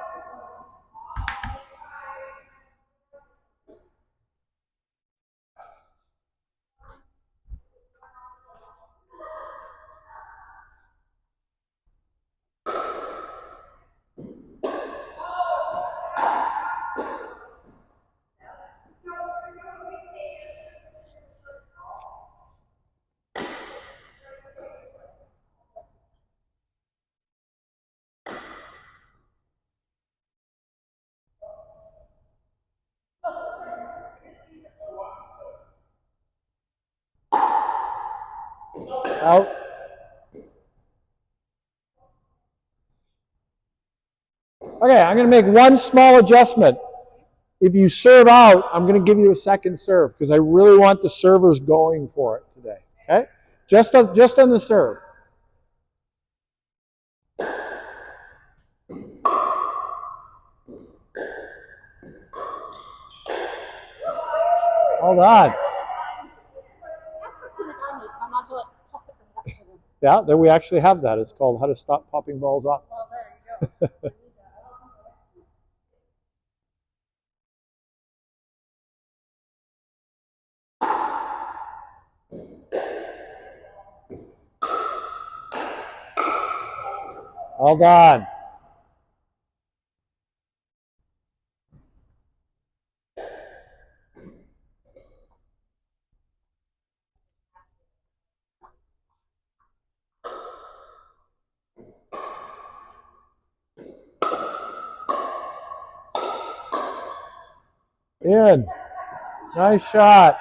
Out. Okay, I'm going to make one small adjustment. If you serve out, I'm going to give you a second serve because I really want the servers going for it today. Okay? Just on the serve. Hold on. Yeah, then we actually have that. It's called How to Stop Popping Balls Off. Well, there you go. Hold on. In. Nice shot.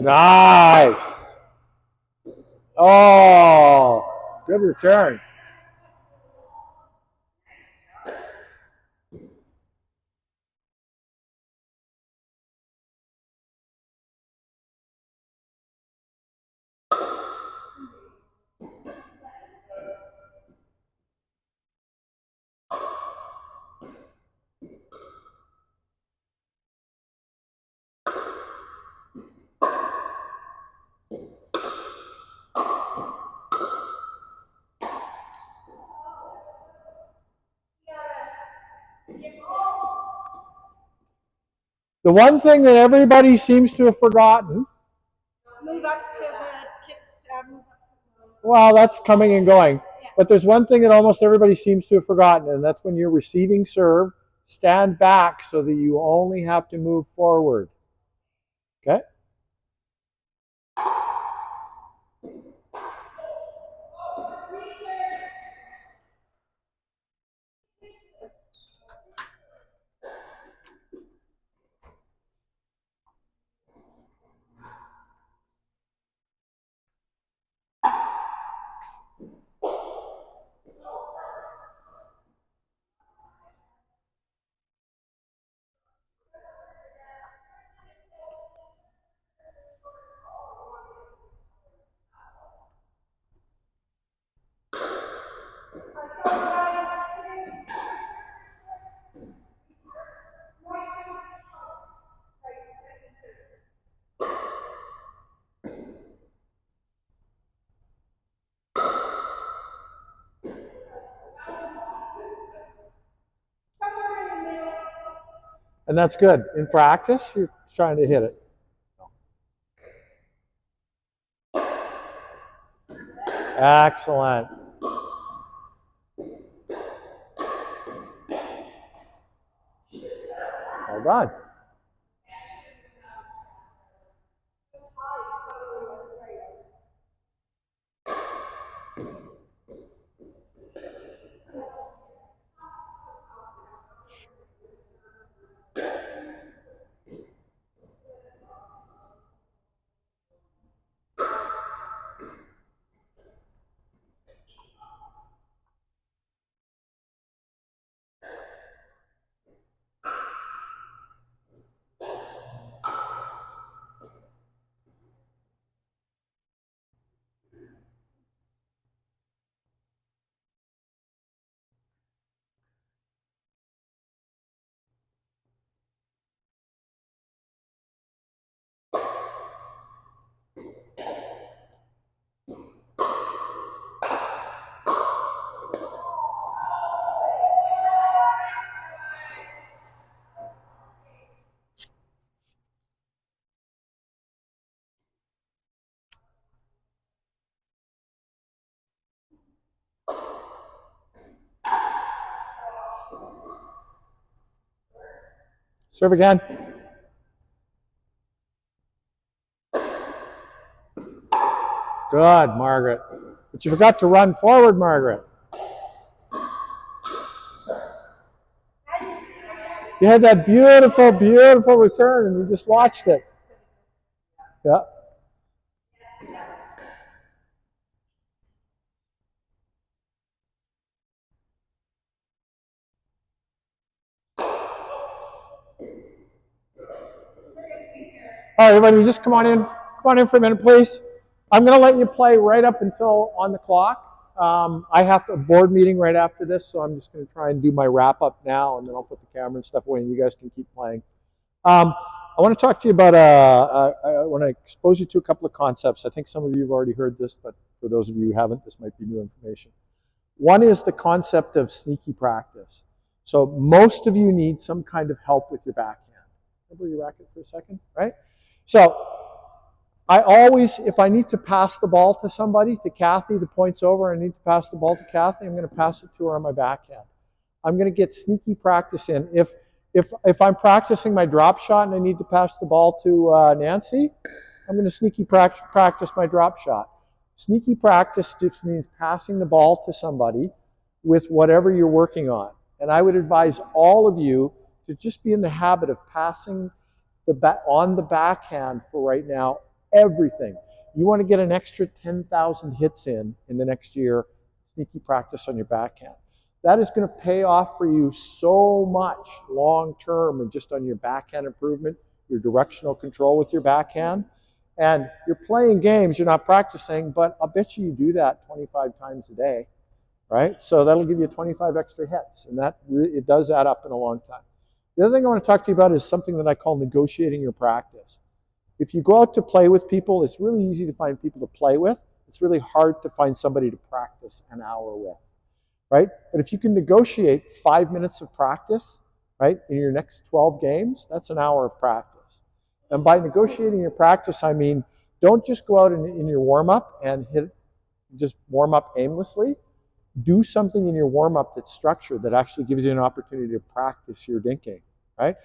Nice. Oh, good return. The one thing that everybody seems to have forgotten. Move up to the kick. Well, that's coming and going. But there's one thing that almost everybody seems to have forgotten, and that's when you're receiving serve, stand back so that you only have to move forward. Okay? And that's good. In practice, you're trying to hit it. Excellent. Well done. Serve again. Good, Margaret. But you forgot to run forward, Margaret. You had that beautiful, beautiful return, and you just watched it. Yeah. All right, everybody, just come on in. Come on in for a minute, please. I'm going to let you play right up until on the clock. I have a board meeting right after this, so I'm just going to try and do my wrap up now, and then I'll put the camera and stuff away, and you guys can keep playing. I want to talk to you about, I want to expose you to a couple of concepts. I think some of you have already heard this, but for those of you who haven't, this might be new information. One is the concept of sneaky practice. So most of you need some kind of help with your backhand. Remember your racket for a second, right? So I always, if I need to pass the ball to somebody, to Kathy, the point's over, I need to pass the ball to Kathy, I'm going to pass it to her on my backhand. I'm going to get sneaky practice in. If I'm practicing my drop shot and I need to pass the ball to Nancy, I'm going to sneaky practice my drop shot. Sneaky practice just means passing the ball to somebody with whatever you're working on. And I would advise all of you to just be in the habit of passing on the backhand for right now everything. You want to get an extra 10,000 hits in the next year, sneaky practice on your backhand. That is going to pay off for you so much long term and just on your backhand improvement, your directional control with your backhand. And you're playing games, you're not practicing, but I'll bet you do that 25 times a day, right? So that'll give you 25 extra hits, and it does add up in a long time. The other thing I want to talk to you about is something that I call negotiating your practice. If you go out to play with people, it's really easy to find people to play with. It's really hard to find somebody to practice an hour with, right? But if you can negotiate 5 minutes of practice, right, in your next 12 games, that's an hour of practice. And by negotiating your practice, I mean, don't just go out in your warm-up and just warm up aimlessly. Do something in your warm-up that's structured, that actually gives you an opportunity to practice your dinking, right?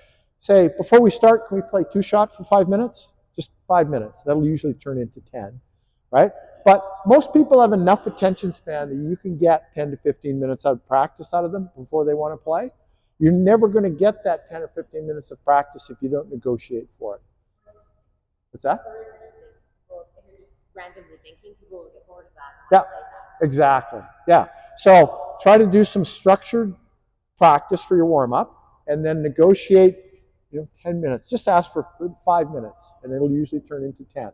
Say, before we start, can we play 2-shot for 5 minutes? Just 5 minutes. That'll usually turn into 10, right? But most people have enough attention span that you can get 10 to 15 minutes of practice out of them before they want to play. You're never going to get that 10 or 15 minutes of practice if you don't negotiate for it. What's that? If you're just randomly thinking, people will get bored of that. Yeah, exactly. Yeah. So try to do some structured practice for your warm-up, and then negotiate 10 minutes. Just ask for 5 minutes, and it'll usually turn into 10,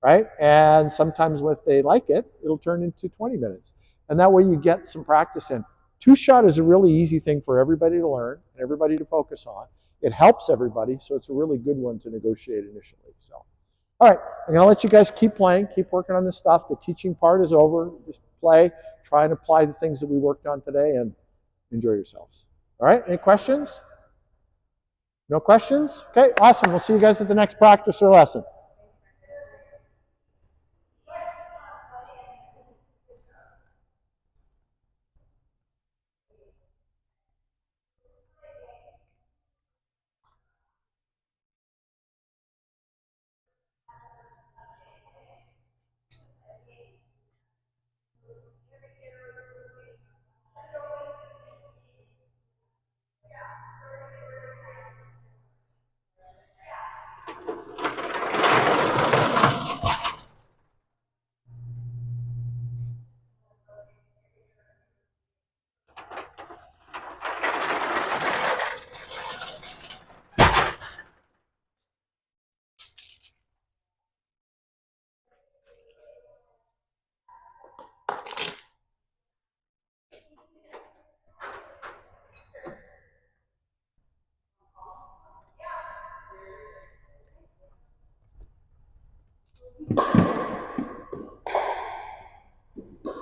right? And sometimes if they like it, it'll turn into 20 minutes. And that way you get some practice in. 2-shot is a really easy thing for everybody to learn and everybody to focus on. It helps everybody, so it's a really good one to negotiate initially. So, all right, I'm going to let you guys keep playing, keep working on this stuff. The teaching part is over. Just play, try and apply the things that we worked on today, and enjoy yourselves. All right, any questions? No questions? Okay, awesome. We'll see you guys at the next practice or lesson.